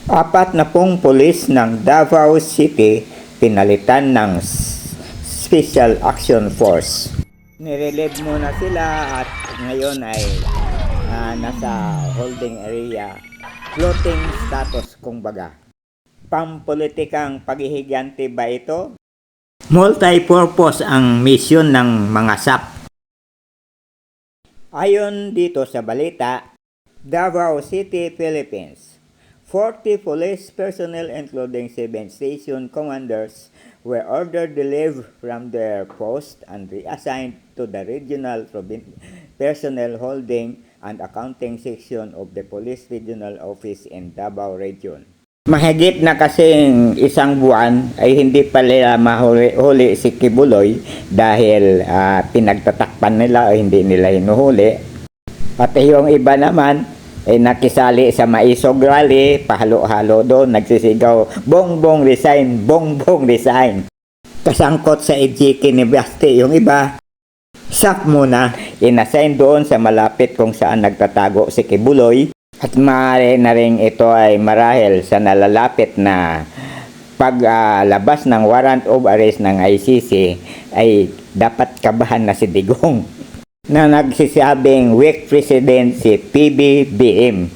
Apat na pong pulis ng Davao City pinalitan ng Special Action Force. Nirelieve muna sila at ngayon ay nasa holding area, floating status kumbaga. Pampolitikang paghihigante ba ito? Multi-purpose ang misyon ng mga SAP. Ayon dito sa balita, Davao City, Philippines, 40 police personnel including 7 station commanders were ordered to leave from their post and reassigned to the regional personnel holding and accounting section of the Police Regional Office in Davao Region. Mahigit na kasing isang buwan ay hindi pala mahuli si Kibuloy dahil pinagtatakpan nila o hindi nila hinuhuli. At yung iba naman ay nakisali sa Maisog Rally, pahalo-halo doon, nagsisigaw, bongbong resign, bongbong resign. Kasangkot sa EJK ni Basti, yung iba, SAP muna, inassign doon sa malapit kung saan nagtatago si Kibuloy. At maaari na rin ito ay marahil sa nalalapit na paglabas ng warrant of arrest ng ICC ay dapat kabahan na si Digong na nagsisabing weak president si PBBM.